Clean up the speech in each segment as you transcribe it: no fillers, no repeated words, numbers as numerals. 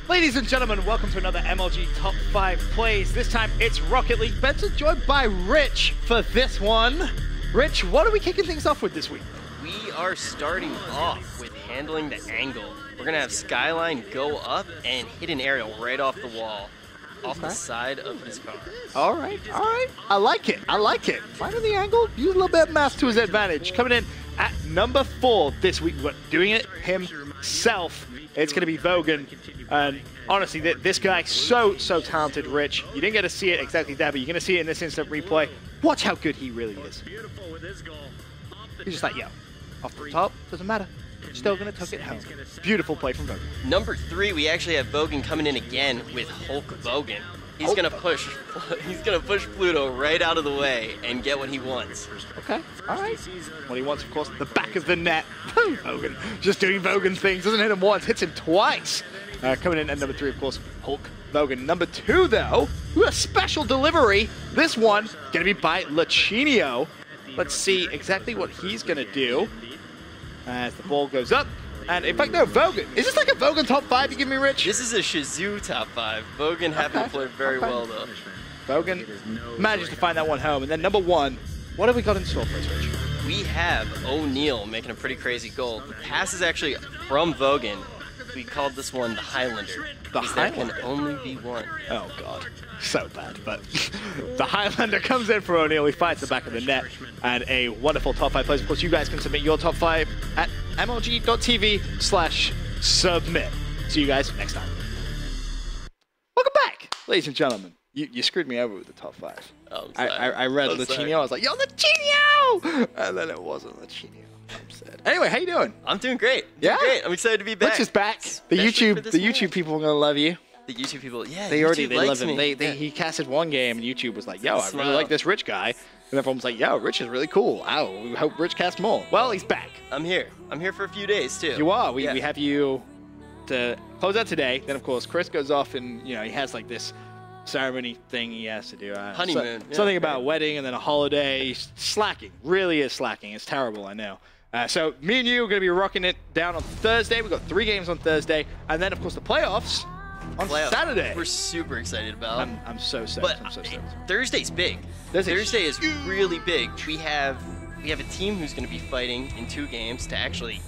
Ladies and gentlemen, welcome to another MLG Top 5 Plays. This time it's Rocket League. Benson joined by Rich for this one. Rich, what are we kicking things off with this week? We are starting off with handling the angle. We're going to have Skyline go up and hit an aerial right off the wall, off the side of his car. All right. I like it. Finding the angle, use a little bit of math to his advantage. Coming in at number 4 this week, but doing it himself. It's going to be Vogan. And honestly, this guy, so talented, Rich. You didn't get to see it exactly there, but you're going to see it in this instant replay. Watch how good he really is. He's just like, yo, off the top, doesn't matter. Still going to tuck it home. Beautiful play from Vogan. Number 3, we actually have Vogan coming in again with Hulk Vogan. He's gonna push Pluto right out of the way and get what he wants. Okay, all right. What he wants, of course, the back of the net. Vogan, just doing Vogan things. Doesn't hit him once, hits him twice. Coming in at number 3, of course, Hulk Vogan. Number 2, though, a special delivery. This one gonna be by Lachinio. Let's see exactly what he's gonna do as the ball goes up. And in fact, no, Vogan. Is this like a Vogan top 5 you give me, Rich? This is a Shazoo top 5. Vogan happened to play very well, though. Vogan manages to find that one home. And then number 1, what have we got in store for us, Rich? We have O'Neal making a pretty crazy goal. The pass is actually from Vogan. We called this one the Highlander. The Highlander? There can only be one. Oh, God. So bad, but the Highlander comes in for O'Neal. He finds the back of the net, and a wonderful top 5 plays. Of course, you guys can submit your top 5 at mlg.tv/submit. See you guys next time. Welcome back, ladies and gentlemen. You screwed me over with the top 5. Oh, I read Lachinio. I was like, yo, Lachinio! And then it wasn't Lachinio. I'm sad. Anyway, how you doing? I'm doing great. I'm excited to be back. Rich is back. The YouTube people are gonna love you. The YouTube people, yeah, they love him. Me. He casted one game, and YouTube was like, yo, I really like this Rich guy. And everyone was like, yo, Rich is really cool. Wow, we hope Rich casts more. Well, he's back. I'm here. I'm here for a few days, too. You are. We have you to close out today. Then, of course, Chris goes off and, he has like this ceremony thing he has to do. Honeymoon. Something about a wedding and then a holiday. He's slacking. Really is slacking. It's terrible, I know. So me and you are going to be rocking it down on Thursday. We've got 3 games on Thursday. And then, of course, the playoffs. On Saturday. We're super excited about. I'm so stoked. But I'm so stoked. Thursday's big. Thursday is really big. We have a team who's going to be fighting in 2 games to actually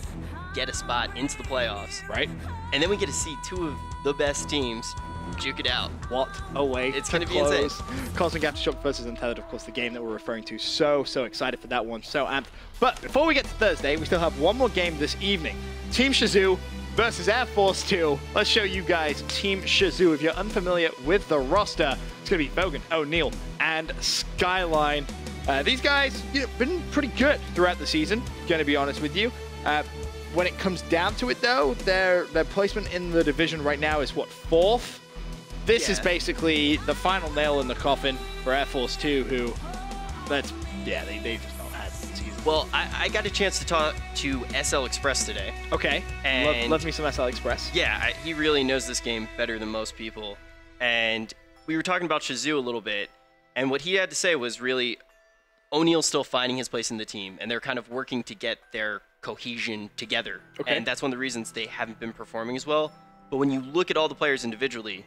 get a spot into the playoffs. Right. And then we get to see 2 of the best teams juke it out. What a way It's going to be insane. Cosmic Aftershock versus Untethered, of course, the game that we're referring to. So excited for that one. So amped. But before we get to Thursday, we still have one more game this evening. Team Shazoo versus Air Force 2. Let's show you guys Team Shazoo. If you're unfamiliar with the roster, it's going to be Vogan, O'Neal, and Skyline. These guys, been pretty good throughout the season, going to be honest with you. When it comes down to it, though, their placement in the division right now is, what, 4th? This is basically the final nail in the coffin for Air Force 2, who, they've just not had the season. Well, I got a chance to talk to SL Express today. Okay. And love me some SL Express. Yeah, he really knows this game better than most people. And we were talking about Shazoo a little bit, and what he had to say was really O'Neal's still finding his place in the team, and they're kind of working to get their cohesion together. Okay. And that's one of the reasons they haven't been performing as well. But when you look at all the players individually,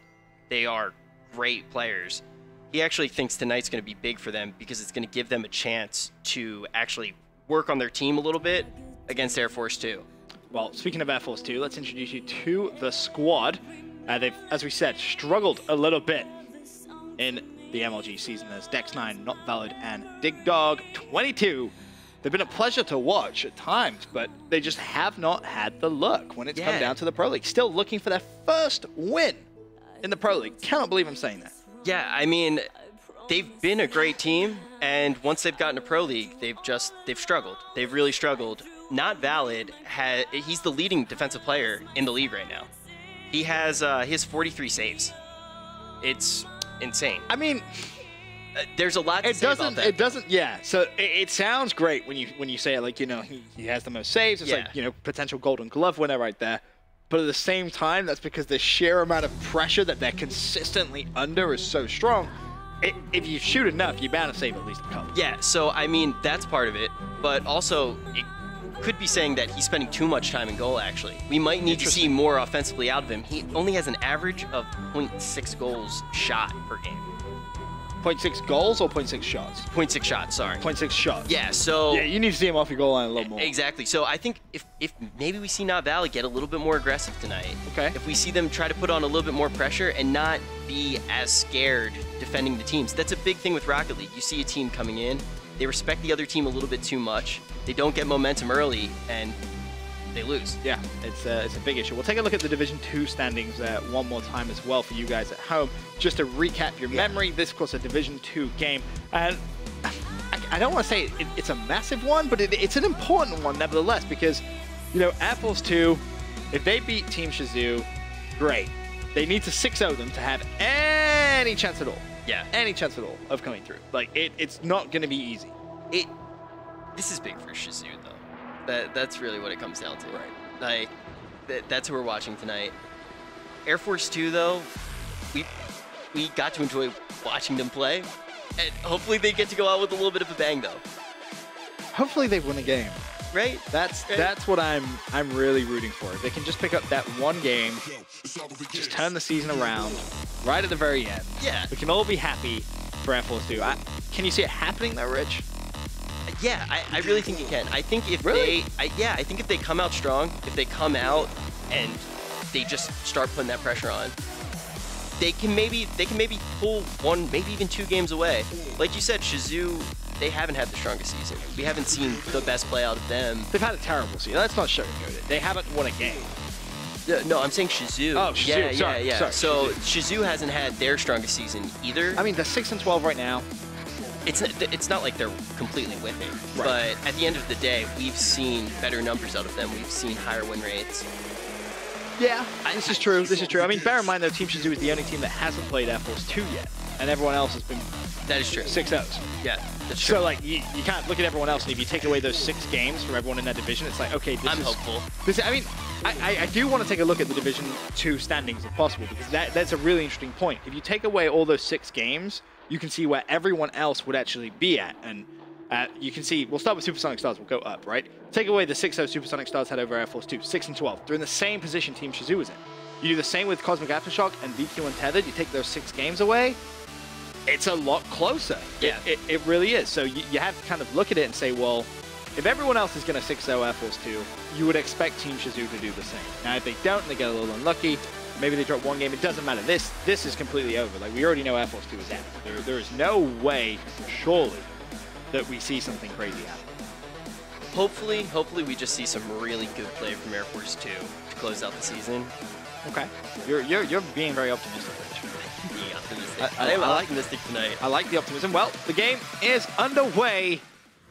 they are great players. He actually thinks tonight's going to be big for them because it's going to give them a chance to actually work on their team a little bit against Air Force 2. Well, speaking of Air Force 2, let's introduce you to the squad. They've, as we said, struggled a little bit in the MLG season. There's Dex9, Not Valid, and DigDog22. They've been a pleasure to watch at times, but they just have not had the luck when it's come down to the Pro League. Still looking for their first win in the Pro League. Cannot believe I'm saying that. Yeah, I mean, they've been a great team, and once they've gotten to Pro League, they've struggled. They've really struggled. Not Valid, he's the leading defensive player in the league right now. He has 43 saves. It's insane. I mean, there's a lot to say about that. It doesn't, yeah. So it sounds great when you say it, like, he has the most saves. It's like, potential Golden Glove winner right there. But at the same time, that's because the sheer amount of pressure that they're consistently under is so strong. If you shoot enough, you're bound to save at least a couple. Yeah, so, I mean, that's part of it. But also, could be saying that he's spending too much time in goal, actually. We might need to see more offensively out of him. He only has an average of 0.6 goals shot per game. 0.6 goals or 0.6 shots? 0.6 shots, sorry. 0.6 shots. Yeah, so... Yeah, you need to see him off your goal line a little more. Exactly. So I think if maybe we see Not Valley get a little bit more aggressive tonight. Okay. If we see them try to put on a little bit more pressure and not be as scared defending the teams. That's a big thing with Rocket League. You see a team coming in, they respect the other team a little bit too much. They don't get momentum early, and they lose. Yeah, it's a big issue. We'll take a look at the Division 2 standings one more time as well for you guys at home. Just to recap your memory, this, of course, a Division 2 game. And I don't want to say it's a massive one, but it's an important one nevertheless, because, you know, Air Force 2, if they beat Team Shazoo, great. They need to 6-0 them to have any chance at all. Yeah. Any chance at all of coming through. Like, it's not going to be easy. This is big for Shazoo, though. That's really what it comes down to. Right. Like, that's who we're watching tonight. Air Force 2, though, we got to enjoy watching them play, and hopefully they get to go out with a little bit of a bang, though. Hopefully they win a game. Right? That's what I'm really rooting for. If they can just pick up that one game, just turn the season around right at the very end. Yeah. We can all be happy for Air Force 2. Can you see it happening though, Rich? Yeah, I really think you can. I think if I think if they come out strong, if they come out and they just start putting that pressure on, they can maybe pull one, maybe even 2 games away. Like you said, Shazoo, they haven't had the strongest season. We haven't seen the best play out of them. They've had a terrible season. Let's not sugarcoat it. They haven't won a game. No, I'm saying Shazoo. Oh, Shazoo. Yeah. Sorry, so Shazoo hasn't had their strongest season either. I mean, they're 6-12 right now. It's not like they're completely whipping, right. But at the end of the day, we've seen better numbers out of them. We've seen higher win rates. Yeah, this is true. This is true. I mean, bear in mind, though, Team Shazoo is the only team that hasn't played Air Force 2 yet, and everyone else has been that is true 6-0s. Yeah, that's true. So, like, you can't look at everyone else, and if you take away those 6 games from everyone in that division, it's like, okay, I'm hopeful. I mean, I do want to take a look at the Division 2 standings if possible, because that's a really interesting point. If you take away all those 6 games, you can see where everyone else would actually be at, and you can see, we'll start with Supersonic Stars, we'll go up, right? Take away the 6-0 Supersonic Stars had over Air Force 2, 6-12. They're in the same position Team Shazoo is in. You do the same with Cosmic Aftershock and VQ Untethered, you take those 6 games away, it's a lot closer. Yeah. It really is. So you have to kind of look at it and say, well, if everyone else is going to 6-0 Air Force 2, you would expect Team Shazoo to do the same. Now, if they don't, and they get a little unlucky, maybe they drop one game, it doesn't matter. This is completely over. Like, we already know Air Force 2 is out. There is no way, surely, that we see something crazy happen. Hopefully we just see some really good play from Air Force 2 to close out the season. Okay. You're being very optimistic, Rich. Being optimistic. I am optimistic tonight. I like the optimism. Well, the game is underway.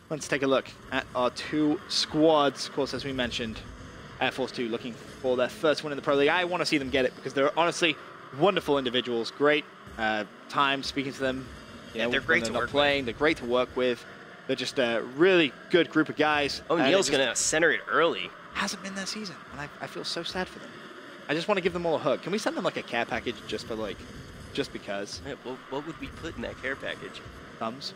Let's take a look at our 2 squads. Of course, as we mentioned, Air Force 2 looking for their first win in the Pro League. I want to see them get it because they're honestly wonderful individuals. Great time speaking to them. Yeah, they're great to work with. They're great to work with. They're just a really good group of guys. Oh, Neil's going to center it early. Hasn't been their season, and I feel so sad for them. I just want to give them all a hug. Can we send them like a care package just for like, just because? Yeah, what would we put in that care package? Thumbs.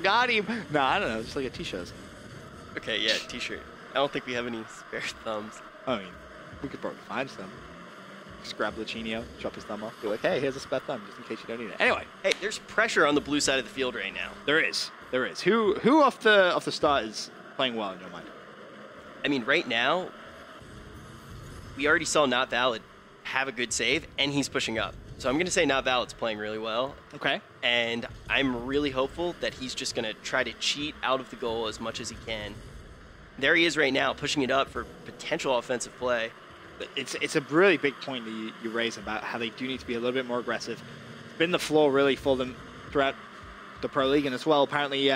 Got him. No, I don't know. Just like a t-shirt. Okay, yeah, t-shirt. I don't think we have any spare thumbs. I mean, we could probably find some. Just grab Lucinio, chop his thumb off, be like, hey, here's a spare thumb, just in case you don't need it. Anyway. Hey, there's pressure on the blue side of the field right now. There is. There is. Who off the start is playing well in your mind? I mean, right now, we already saw Not Valid have a good save, and he's pushing up. So I'm going to say Not Valid's playing really well. Okay. And I'm really hopeful that he's just going to try to cheat out of the goal as much as he can. There he is right now, pushing it up for potential offensive play. It's a really big point that you raise about how they do need to be a little bit more aggressive. It's been the flaw really for them throughout the Pro League, and as well, apparently,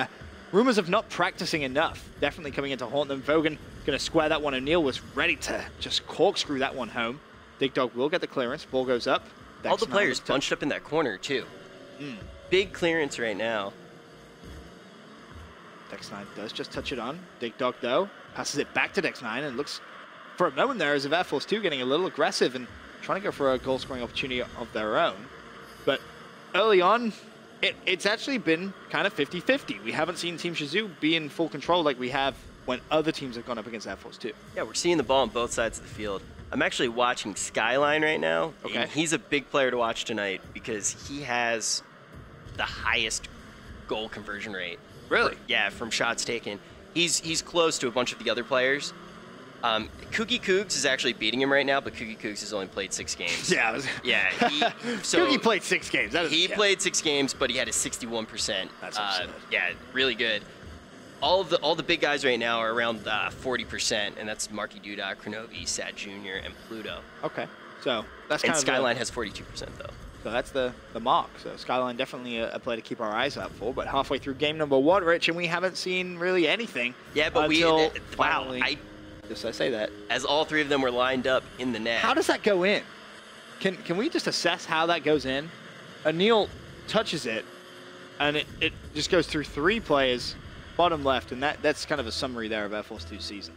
rumors of not practicing enough definitely coming in to haunt them. Vogan going to square that one. O'Neal was ready to just corkscrew that one home. Dig Dog will get the clearance. Ball goes up. All the players bunched up in that corner, too. Big clearance right now. Dex9 does just touch it on. Dig Dog, though, passes it back to Dex9, and looks for a moment there as if Air Force 2 getting a little aggressive and trying to go for a goal-scoring opportunity of their own. But early on, It's actually been kind of 50-50. We haven't seen Team Shazoo be in full control like we have when other teams have gone up against Air Force 2. Yeah, we're seeing the ball on both sides of the field. I'm actually watching Skyline right now. Okay. And he's a big player to watch tonight because he has the highest goal conversion rate. Really? Yeah, from shots taken. He's close to a bunch of the other players. Cookie Cougs is actually beating him right now, but Cookie Cougs has only played 6 games. Yeah. Yeah. Cookie played 6 games. He played 6 games, but he had a 61%. That's absurd. Yeah, really good. All the big guys right now are around 40%, and that's Marky Duda, Kronovi, Sat Jr., and Pluto. Okay. So that's kind and of Skyline has 42% though. So that's the mark. So Skyline definitely a play to keep our eyes out for. But halfway through game number 1, Rich, and we haven't seen really anything. Yeah, but until wow. finally, just I say that. As all 3 of them were lined up in the net. How does that go in? Can we just assess how that goes in? O'Neal touches it, and it just goes through 3 players, bottom left, and that's kind of a summary there of Air Force 2 season.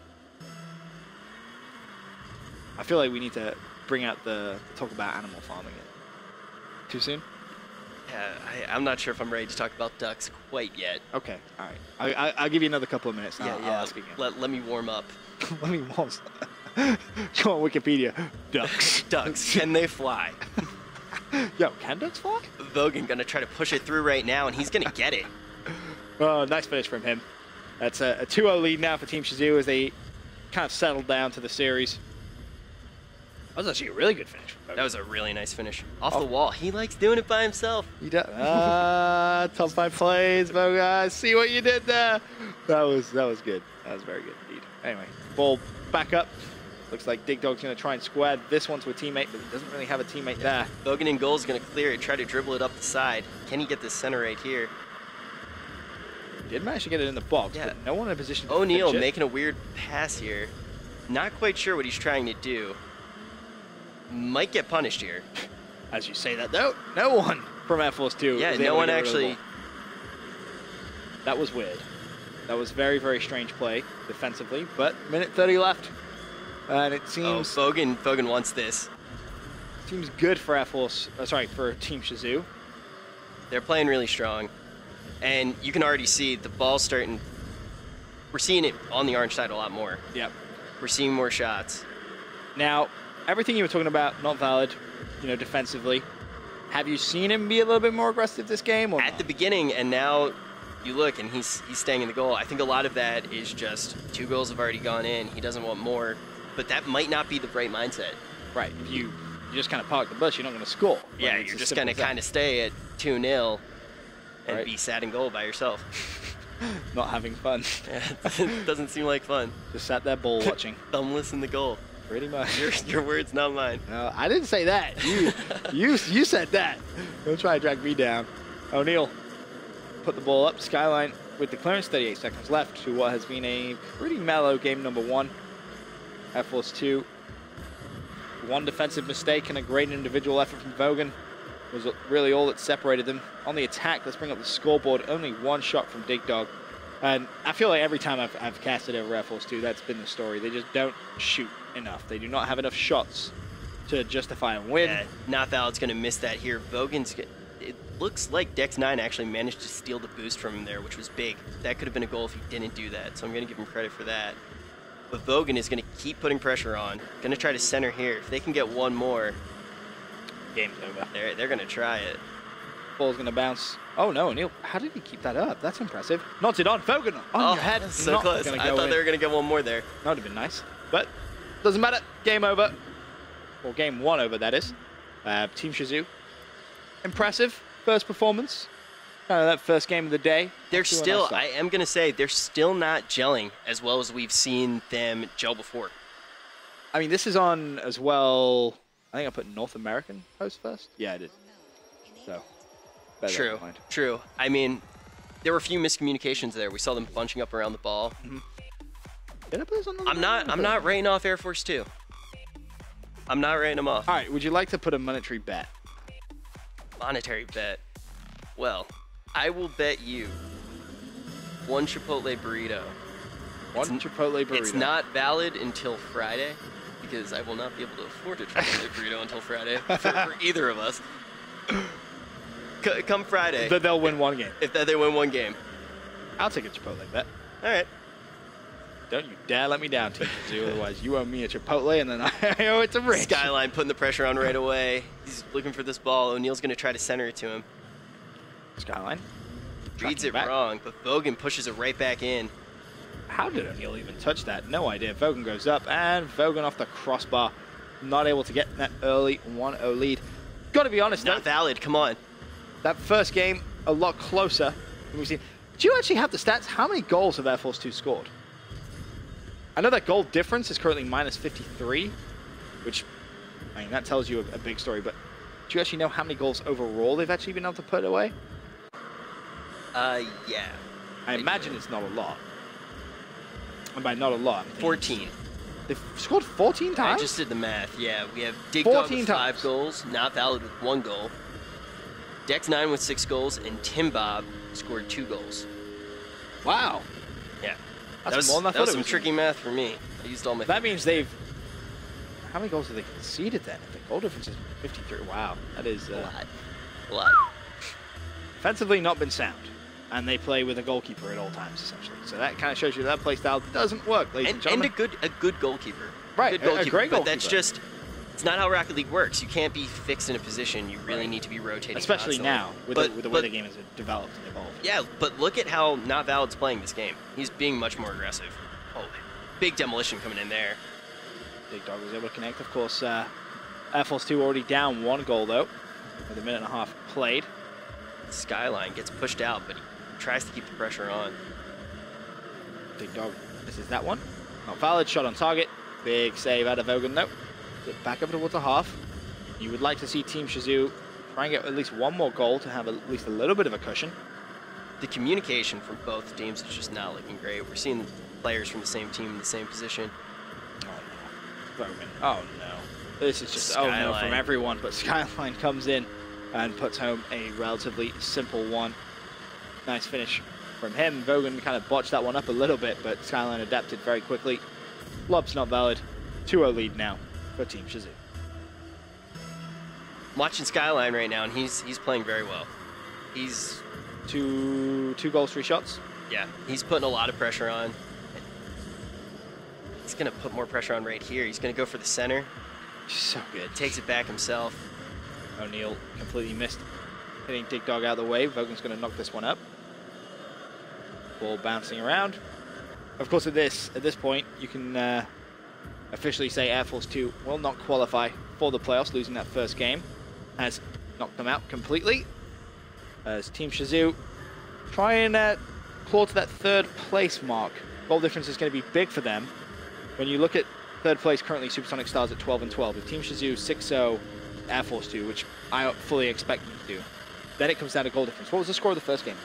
I feel like we need to bring out talk about Animal Farming it. Too soon? Yeah, I'm not sure if I'm ready to talk about ducks quite yet. Okay, all right. I'll give you another couple of minutes. Yeah, I'll ask again. Let me warm up. Let me warm. Go on Wikipedia. Ducks. Ducks. Can they fly? Yo, can ducks fly? Vogan gonna try to push it through right now, and he's gonna get it. Oh, nice finish from him. That's a 2-0 lead now for Team Shazoo as they kind of settled down to the series. That was actually a really good finish from Vogan. That was a really nice finish. Off the wall. He likes doing it by himself. He does. Top 5 plays, Vogan. See what you did there. That was good. That was very good indeed. Anyway, ball back up. Looks like Dig Dog's going to try and square this one to a teammate, but he doesn't really have a teammate there. Vogan in goal is going to clear it, try to dribble it up the side. Can he get this center right here? He did manage to get it in the box, but no one in a position to O'Neal finish it. making a weird pass here. Not quite sure what he's trying to do. Might get punished here. As you say that, though, no one from Air Force 2. Yeah, no one actually. That was weird. That was very, very strange play defensively, but minute 30 left. And it seems... Oh, Vogan wants this. Seems good for Air Force, for Team Shazoo. They're playing really strong. And you can already see the ball starting... We're seeing it on the orange side a lot more. Yep. We're seeing more shots. Now, everything you were talking about, not valid, defensively. Have you seen him be a little bit more aggressive this game? Or At the beginning, and now you look, and he's staying in the goal. I think a lot of that is just 2 goals have already gone in. He doesn't want more. But that might not be the right mindset. Right. If you just kind of park the bus, you're not going to score. Yeah, you're just going to kind of stay at 2-0 and be sat in goal by yourself. Not having fun. Yeah, it doesn't seem like fun. Just sat there ball watching. Thumbless in the goal. Pretty much. Your words, not mine. No, I didn't say that. You said that. Don't try to drag me down. O'Neal put the ball up. Skyline with the clearance, 38 seconds left to what has been a pretty mellow game number 1. Air Force 2. 1 defensive mistake and a great individual effort from Vogan was really all that separated them. On the attack, let's bring up the scoreboard. Only 1 shot from Dig Dog. And I feel like every time I've casted over Air Force 2, that's been the story. They just don't shoot enough. They do not have enough shots to justify a win. Yeah, not valid's going to miss that here. It looks like Dex 9 actually managed to steal the boost from him there, which was big. That could have been a goal if he didn't do that, so I'm going to give him credit for that. But Vogan is going to keep putting pressure on. Going to try to center here. If they can get 1 more, game's over. They're going to try it. Ball's going to bounce. Oh, no, O'Neal. How did he keep that up? That's impressive. Knotted on. Vogan on your head. So not close. I thought they were going to get 1 more there. That would have been nice. But doesn't matter. Game over. Or game 1 over, that is. Team Shazoo. Impressive first performance. That first game of the day. They're still, I am going to say, they're still not gelling as well as we've seen them gel before. I mean, this is on as well. I think I put North American host first. Yeah, I did. So, true. I mean, there were a few miscommunications there. We saw them bunching up around the ball. Did I put this on I'm not writing off Air Force 2. I'm not writing them off. All right, would you like to put a monetary bet? Monetary bet. Well, I will bet you 1 Chipotle burrito. 1 Chipotle burrito. It's not valid until Friday because I will not be able to afford a Chipotle burrito until Friday for either of us. Come Friday. That they'll win one game. If they win one game. I'll take a Chipotle bet. All right. Don't you dare let me down, Team Shazoo. Otherwise, you owe me a Chipotle, and then I owe it to Rich. Skyline putting the pressure on right away. He's looking for this ball. O'Neal's going to try to center it to him. Skyline. Reads it wrong, but Vogan pushes it right back in. How did O'Neal even touch that? No idea. Vogan goes up, and Vogan off the crossbar. Not able to get that early 1-0 lead. Got to be honest, Not valid. Come on. that first game, a lot closer than we've seen. Do you actually have the stats? How many goals have Air Force 2 scored? I know that goal difference is currently minus 53, which, I mean, that tells you a big story, but do you actually know how many goals overall they've actually been able to put away? Yeah. I imagine it's not a lot. And by not a lot, I'm thinking 14. They've scored 14 times? I just did the math. Yeah, we have Dig Dog with 5 goals, Not Valid with 1 goal, Dex9 with 6 goals, and Tim Bob scored 2 goals. Wow. Yeah. That's more than I thought it was. Some tricky math for me. I used all my... That means they've... How many goals have they conceded then? If the goal difference is 53. Wow. That is... A lot. A lot. Offensively not been sound. And they play with a goalkeeper at all times, essentially. So that kind of shows you that play style doesn't work, ladies and gentlemen. And a good goalkeeper. Right, good goalkeeper, a great goalkeeper. But that's just... It's not how Rocket League works. You can't be fixed in a position. You really need to be rotating especially constantly. now, with the way the game has developed and evolved. Yeah, but look at how Not Valid's playing this game. He's being much more aggressive. Oh, big demolition coming in there. Big Dog was able to connect. Of course, Air Force 2 already down 1 goal, though, with a minute and a half played. Skyline gets pushed out, but he tries to keep the pressure on. Big Dog misses that one. Not valid. Shot on target. Big save out of Vogan, though. Get back over towards the half. You would like to see Team Shazoo try and get at least one more goal to have at least a little bit of a cushion. The communication from both teams is just not looking great. We're seeing players from the same team in the same position. Oh, no. Vogan. Oh, no. This is just, Skyline. oh, no, from everyone. But Skyline comes in and puts home a relatively simple one. Nice finish from him. Vogan kind of botched that one up a little bit, but Skyline adapted very quickly. Lob's not valid. 2-0 lead now for Team Shazoo. I'm watching Skyline right now, and he's playing very well. He's... Two goals, 3 shots? Yeah, he's putting a lot of pressure on. He's going to put more pressure on right here. He's going to go for the center. So good. Takes it back himself. O'Neal completely missed hitting Dig Dog out of the way. Vogan's going to knock this one up. Ball bouncing around. Of course, at this point, you can officially say Air Force 2 will not qualify for the playoffs, losing that first game. Has knocked them out completely. As Team Shazoo try and claw to that 3rd place mark. Goal difference is going to be big for them. When you look at 3rd place, currently Supersonic Stars at 12 and 12. With Team Shazoo 6-0, Air Force 2, which I fully expect them to do. Then it comes down to goal difference. What was the score of the first game?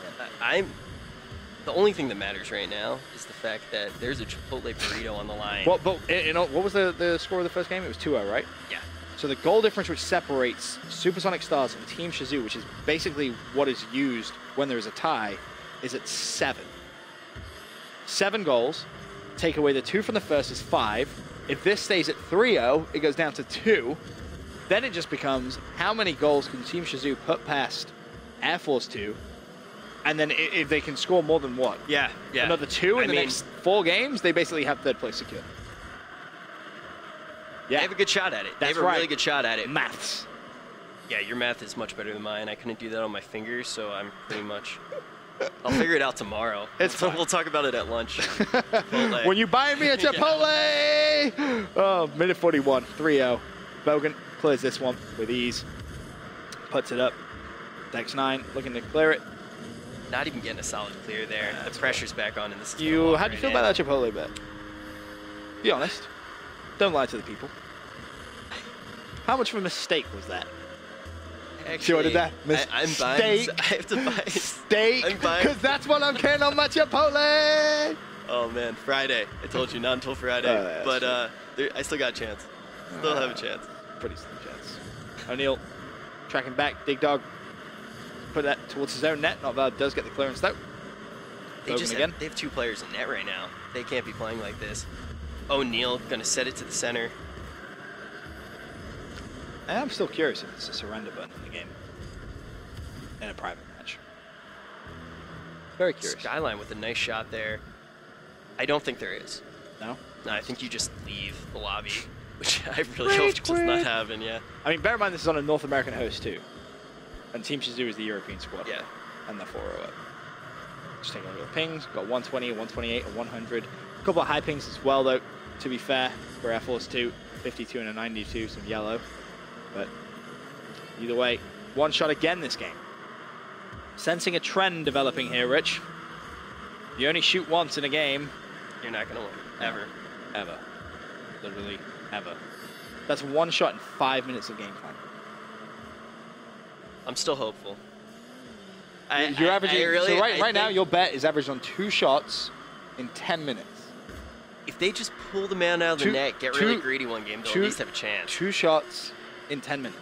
The only thing that matters right now is the fact that there's a Chipotle burrito on the line. Well, but you know, what was the score of the first game? It was 2-0, right? Yeah. So the goal difference which separates Supersonic Stars and Team Shazoo, which is basically what is used when there is a tie, is at 7. 7 goals. Take away the 2 from the first is 5. If this stays at 3-0, it goes down to 2. Then it just becomes how many goals can Team Shazoo put past Air Force 2? And then if they can score more than what? Yeah. Another 2 in the next 4 games, they basically have 3rd place secured. Yeah. They have a good shot at it. That's they have a really good shot at it. Maths. Yeah, your math is much better than mine. I couldn't do that on my fingers, so I'm pretty much... I'll figure it out tomorrow. We'll talk about it at lunch. When you buy me a Chipotle! Yeah. Oh, minute 41, 3-0. Vogan clears this one with ease. Puts it up. Dex9 looking to clear it. Not even getting a solid clear there. The pressure's back on in this. How do you feel about that Chipotle bet? Be honest. Don't lie to the people. How much of a mistake was that? Actually, see what I did that? I'm buying. I have to buy steak. Because that's what I'm getting on my Chipotle. Oh man, Friday. I told you, not until Friday. But I still got a chance. Still have a chance. Pretty slim chance. O'Neal tracking back. Dig Dog. Put that towards his own net. Not valid. Does get the clearance though. They have 2 players in net right now. They can't be playing like this. O'Neal gonna set it to the center. I'm still curious if it's a surrender button in the game. in a private match. Very curious. Skyline with a nice shot there. I don't think there is. No? No, I think you just leave the lobby, which I really hope does not happen, yeah. I mean, bear in mind this is on a North American host too. And Team Shazoo is the European squad. Yeah. And the 408. Just taking a look at the pings. Got 120, 128, and 100. A couple of high pings as well, though, to be fair, for Air Force 2. 52 and a 92, some yellow. But either way, one shot again this game. Sensing a trend developing here, Rich. You only shoot once in a game. You're not going to win. Ever. Ever. Literally, ever. That's one shot in 5 minutes of game time. I'm still hopeful. You're averaging, so right now, your bet is averaged on 2 shots in 10 minutes. If they just pull the man out of the net, get really greedy one game, they'll at least have a chance. 2 shots in 10 minutes.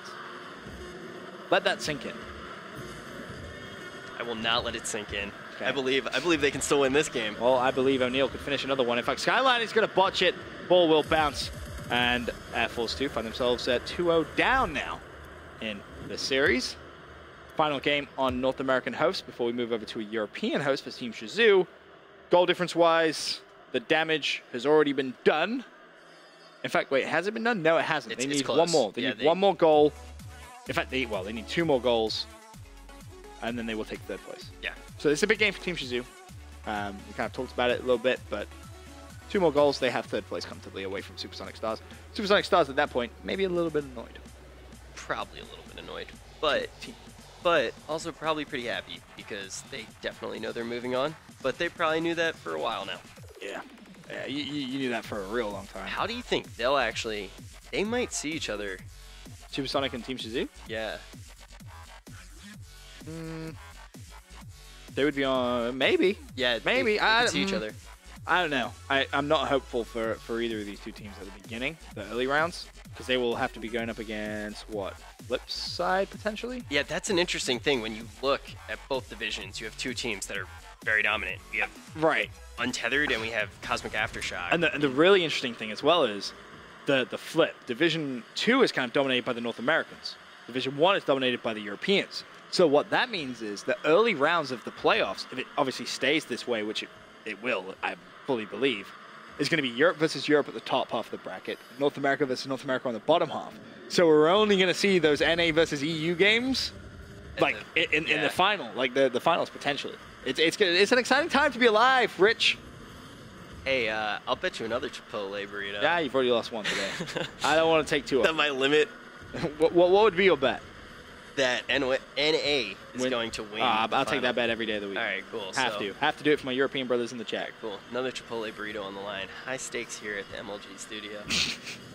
Let that sink in. I will not let it sink in. Okay. I believe they can still win this game. Well, I believe O'Neal could finish another one. In fact, Skyline is going to botch it. Ball will bounce. And Air Force 2 find themselves at 2-0 down now in the series. Final game on North American host before we move over to a European host for Team Shazoo. Goal difference-wise, the damage has already been done. In fact, wait, has it been done? No, it hasn't. They need one more. They need one more goal. In fact, they need 2 more goals, and then they will take 3rd place. Yeah. So it's a big game for Team Shazoo. We kind of talked about it a little bit, but 2 more goals, they have 3rd place comfortably away from Supersonic Stars. Supersonic Stars at that point, maybe a little bit annoyed. Probably a little bit annoyed, but also probably pretty happy because they definitely know they're moving on. But they probably knew that for a while now. Yeah. Yeah, you knew that for a real long time. How do you think they'll actually... They might see each other. Supersonic and Team Shazoo? Yeah. They would be on... Maybe. Yeah, maybe. They could see each other. I don't know. I'm not hopeful for either of these 2 teams at the beginning, the early rounds, because they will have to be going up against, what, Flipside, potentially? Yeah, that's an interesting thing. When you look at both divisions, you have 2 teams that are very dominant. We have Untethered and we have Cosmic Aftershock. And the really interesting thing as well is the flip. Division 2 is kind of dominated by the North Americans. Division 1 is dominated by the Europeans. So what that means is the early rounds of the playoffs, if it obviously stays this way, which it will, I fully believe, is going to be Europe versus Europe at the top half of the bracket, North America versus North America on the bottom half. So we're only going to see those NA versus EU games like in the final, like the finals potentially. It's an exciting time to be alive, Rich. Hey, I'll bet you another Chipotle burrito. Yeah, you've already lost one today. I don't want to take 2 up. That my limit. What would be your bet? That NA is going to win. I'll take that bet every day of the week. All right, cool. Have to do it for my European brothers in the chat. Cool. Another Chipotle burrito on the line. High stakes here at the MLG studio.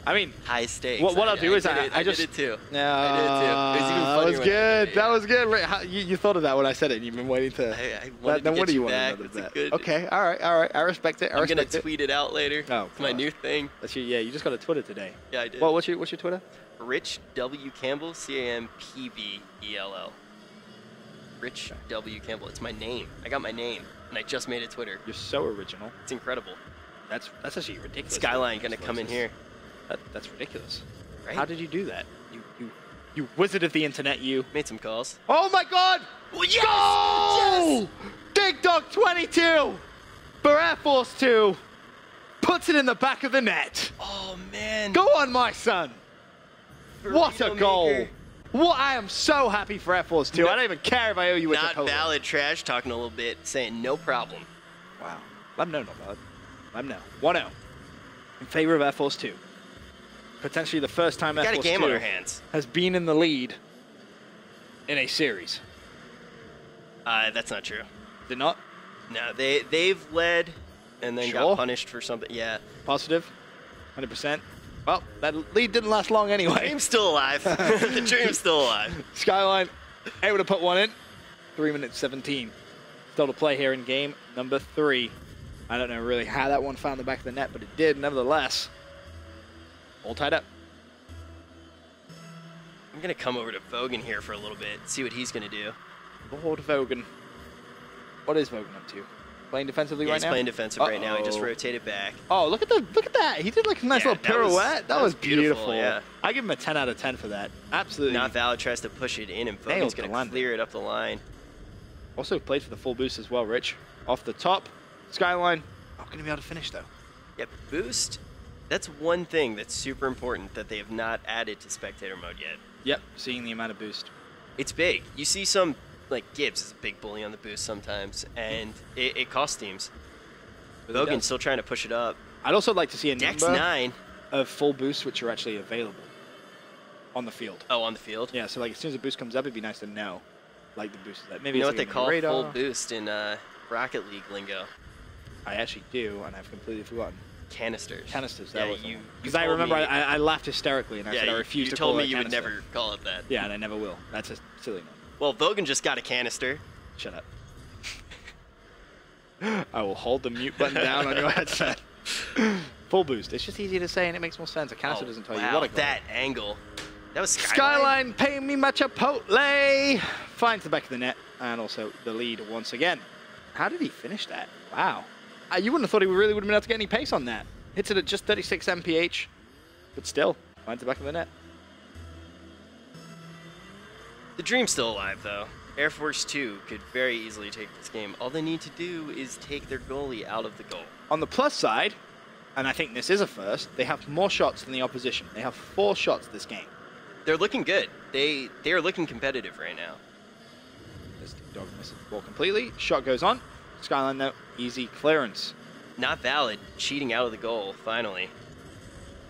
I mean, high stakes. What I'll do is I just did it too. Yeah, I did it too. It was even funnier. That was good. That was good. Right, you thought of that when I said it. And you've been waiting to. I wanted to get you back. It's a good. Okay. All right. I respect it. I'm gonna tweet it out later. Oh, it's my new thing. Yeah, you just got a Twitter today. Yeah, I did. Well, what's your Twitter? Rich W Campbell, CAMPBELL. Rich W Campbell. It's my name. I got my name, and I just made it Twitter. You're so original. It's incredible. That's actually ridiculous. Skyline gonna come in here. That's ridiculous. Right? How did you do that? You wizard of the internet, you. Made some calls. Oh my God! Well, yes! Goal! Yes! Dig Dog 22 for Air Force 2 puts it in the back of the net. Oh man! Go on, my son. What a goal! Maker. What I am so happy for Air Force 2. I don't even care if I owe you a Not Chipotle. valid trash talking a little bit, saying no problem. Wow. Let them know, not valid. Let them know. 1-0 in favor of Air Force 2. Potentially the first time Air Force 2 got a game on our hands. Has been in the lead in a series. That's not true. Did not? No, they've led and then got punished for something. Yeah. Positive? 100%? Well, that lead didn't last long anyway. The dream's still alive. The dream's still alive. Skyline able to put one in. 3 minutes 17. Still to play here in game number 3. I don't know really how that one found the back of the net, but it did nevertheless. All tied up. I'm going to come over to Vogan here for a little bit, see what he's going to do. Lord Vogan. What is Vogan up to? Playing defensively Yeah, right he's now? playing defensive right now. He just rotated back. Oh, look at that. He did like a nice little pirouette. That was beautiful. Yeah. I give him a 10 out of 10 for that. Absolutely. Not Valid tries to push it in, and Vogan's going to clear it up the line. Also played for the full boost as well, Rich. Off the top. Skyline. Not going to be able to finish, though. Yep, boost. That's one thing that's super important that they have not added to spectator mode yet. Yep, seeing the amount of boost. It's big. You see some, like Gibbs is a big bully on the boost sometimes, and it costs teams. Vogan's still trying to push it up. I'd also like to see a Dex number 9 of full boosts which are actually available on the field. Oh, on the field? Yeah, so like as soon as a boost comes up, it'd be nice to know, like the boost that maybe. You know what like they call radar. full boost in Rocket League lingo? I actually do, and I've completely forgotten. Canisters. Canisters. Yeah, That was you. because I remember I laughed hysterically and I said I refused to call it a You told me you would canister. never call it that. Yeah, and I never will. That's a silly name. Well, Vogan just got a canister. Shut up. I will hold the mute button down on your headset. Full boost. It's just easy to say and it makes more sense. A canister doesn't tell you what a goal. That angle. That was Skyline, pay me my Chipotle. Finds the back of the net and also the lead once again. How did he finish that? Wow. You wouldn't have thought he really would have been able to get any pace on that. Hits it at just 36 mph, but still finds the back of the net. The dream's still alive, though. Air Force 2 could very easily take this game. All they need to do is take their goalie out of the goal. On the plus side, and I think this is a first, they have more shots than the opposition. They have 4 shots this game. They're looking good. They are looking competitive right now. This dog misses the ball completely. Shot goes on. Skyline, though, easy clearance. Not Valid, cheating out of the goal, finally.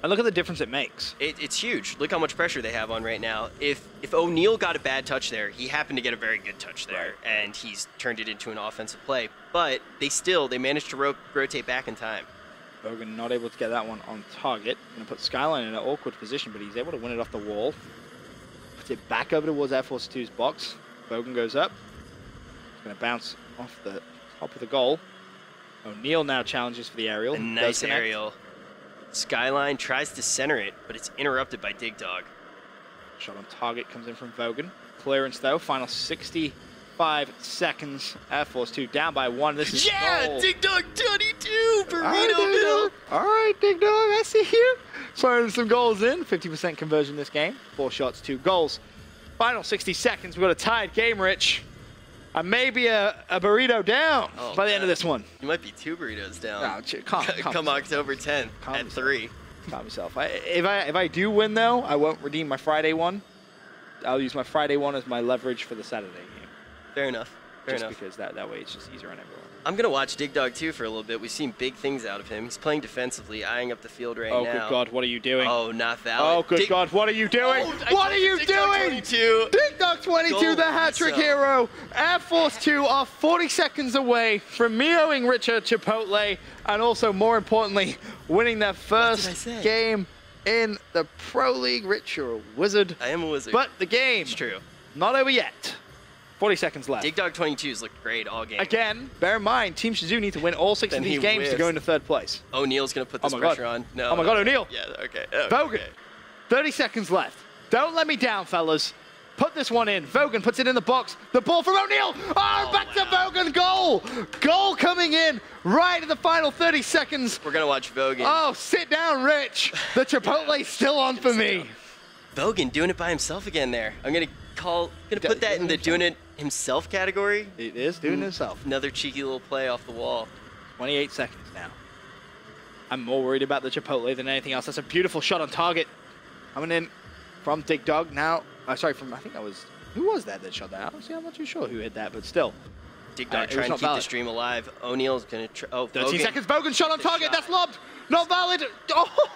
And look at the difference it makes. It's huge. Look how much pressure they have on right now. If O'Neal got a bad touch there, he happened to get a very good touch there, and he's turned it into an offensive play. But they managed to rotate back in time. Vogan not able to get that one on target. Going to put Skyline in an awkward position, but he's able to win it off the wall. Puts it back over towards Air Force 2's box. Vogan goes up. He's going to bounce off the top of the goal. O'Neal now challenges for the aerial. A nice aerial. Skyline tries to center it, but it's interrupted by Dig Dog. Shot on target comes in from Vogan. Clearance, though. Final 65 seconds. Air Force 2 down by 1. This is goal. Dig Dog 22, Burrito. All right, Dig Dog, I see you. Firing some goals in. 50% conversion this game. 4 shots, 2 goals. Final 60 seconds. We've got a tied game, Rich. Maybe a burrito down by the end of this one. You might be 2 burritos down. No, come October 10th at 3. Calm yourself. If I do win, though, I won't redeem my Friday one. I'll use my Friday one as my leverage for the Saturday game. Fair enough. Just because that way it's just easier on everyone. I'm going to watch Dig Dog 2 for a little bit. We've seen big things out of him. He's playing defensively, eyeing up the field right now. Oh, good God, what are you doing? Oh, not valid. Oh, good God, what are you doing? What are you doing? Dig Dog 22, the hat-trick hero. Air Force 2 are 40 seconds away from meowing Richard Chipotle, and also, more importantly, winning their first game in the Pro League. Rich, you're a wizard. I am a wizard. But the game, it's true, not over yet. 40 seconds left. Dig Dog 22's looked great all game. Again, bear in mind, Team Shazoo need to win all 6 of these games to go into 3rd place. O'Neal's going to put this pressure on. No. Oh my God, O'Neal. Yeah, okay. Vogan, 30 seconds left. Don't let me down, fellas. Put this one in. Vogan puts it in the box. The ball from O'Neal. Oh, back to Vogan. Goal. Goal coming in right at the final 30 seconds. We're going to watch Vogan. Oh, sit down, Rich. The Chipotle's still on for me. Vogan doing it by himself again there. I'm going to put that in the doing it himself category. It is doing it himself. Another cheeky little play off the wall. 28 seconds now. I'm more worried about the Chipotle than anything else. That's a beautiful shot on target. Coming in from Dig Dog now. I think that was... Who was that shot that? Honestly, I'm not too sure who hit that, but still. Dig Dog trying to keep the stream alive. O'Neal's going to... 13 seconds. Vogan shot on target. That's lobbed. Not valid. Oh,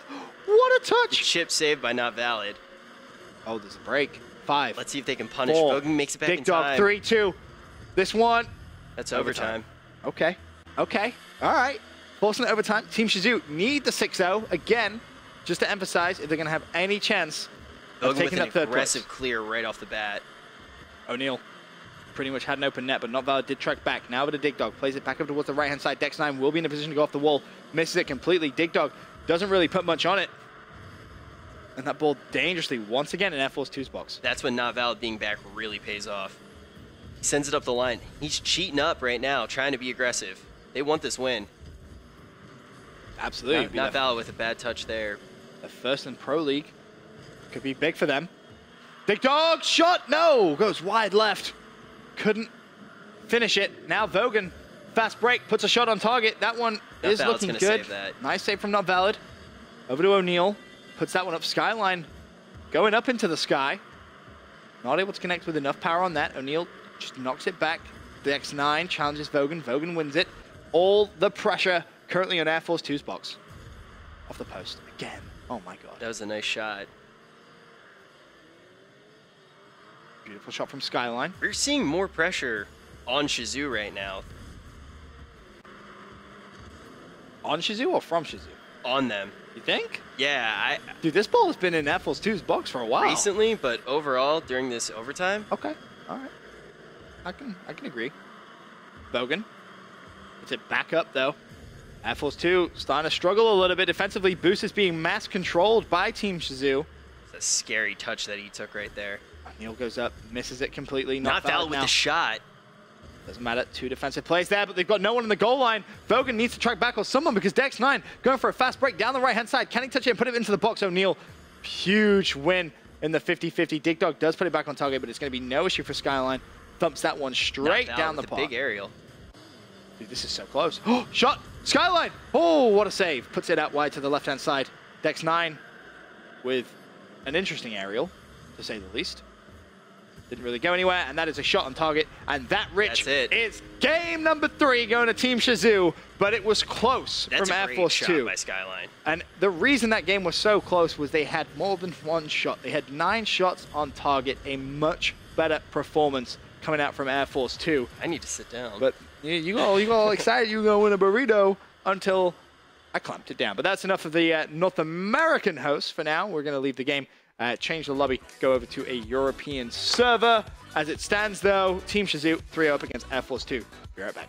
what a touch. The chip saved by not valid. Oh, there's a break. 5. Let's see if they can punish. 4. Vogan makes it back in time. Dig Dog 3-2. This one. That's overtime. Okay. All right. Forcing it overtime. Team Shazoo need the 6-0 again, just to emphasize if they're going to have any chance of taking that 3rd place. Aggressive clear right off the bat. O'Neal pretty much had an open net, but not valid. Did track back. Now with a Dig Dog. Plays it back up towards the right-hand side. Dex 9 will be in a position to go off the wall. Misses it completely. Dig Dog doesn't really put much on it. And that ball dangerously once again in Air Force 2's box. That's when not valid being back really pays off. He sends it up the line. He's cheating up right now, trying to be aggressive. They want this win. Absolutely. Not Valid with a bad touch there. The first in Pro League. Could be big for them. Big dog shot. No. Goes wide left. Couldn't finish it. Now Vogan. Fast break. Puts a shot on target. That one is looking good. Save that. Nice save from Not Valid. Over to O'Neal. Puts that one up. Skyline going up into the sky. Not able to connect with enough power on that. O'Neal just knocks it back. The X9 challenges Vogan. Vogan wins it. All the pressure currently on Air Force 2's box. Off the post again. Oh my god. That was a nice shot. Beautiful shot from Skyline. We're seeing more pressure on Shazoo right now. On Shazoo or from Shazoo? On them. You think? Yeah, Dude, this ball has been in Air Force 2's box for a while. recently, but overall during this overtime. Okay. All right. I can agree. Vogan. Puts it back up though. Air Force 2 starting to struggle a little bit defensively. Boost is being mass controlled by Team Shazoo. It's a scary touch that he took right there. O'Neal goes up, misses it completely. Not Valid with the shot. Doesn't matter. 2 defensive plays there, but they've got no one in the goal line. Vogan needs to track back on someone because Dex9 going for a fast break down the right-hand side. Can he touch it and put it into the box? O'Neal, huge win in the 50-50. Dig Dog does put it back on target, but it's going to be no issue for Skyline. Thumps that one straight down the park. Big aerial. Dude, this is so close. Oh, shot! Skyline! Oh, what a save. Puts it out wide to the left-hand side. Dex9 with an interesting aerial, to say the least. Didn't really go anywhere, and that is a shot on target. And that, Rich, is game number 3 going to Team Shazoo, but it was close from Air Force 2. That's a great shot by Skyline. And the reason that game was so close was they had more than one shot. They had 9 shots on target, a much better performance coming out from Air Force 2. I need to sit down. But you got all excited you were going to win a burrito until I clamped it down. But that's enough of the North American hosts for now. We're going to leave the game. Change the lobby, go over to a European server. As it stands, though, Team Shazoo 3-0 up against Air Force 2. Be right back.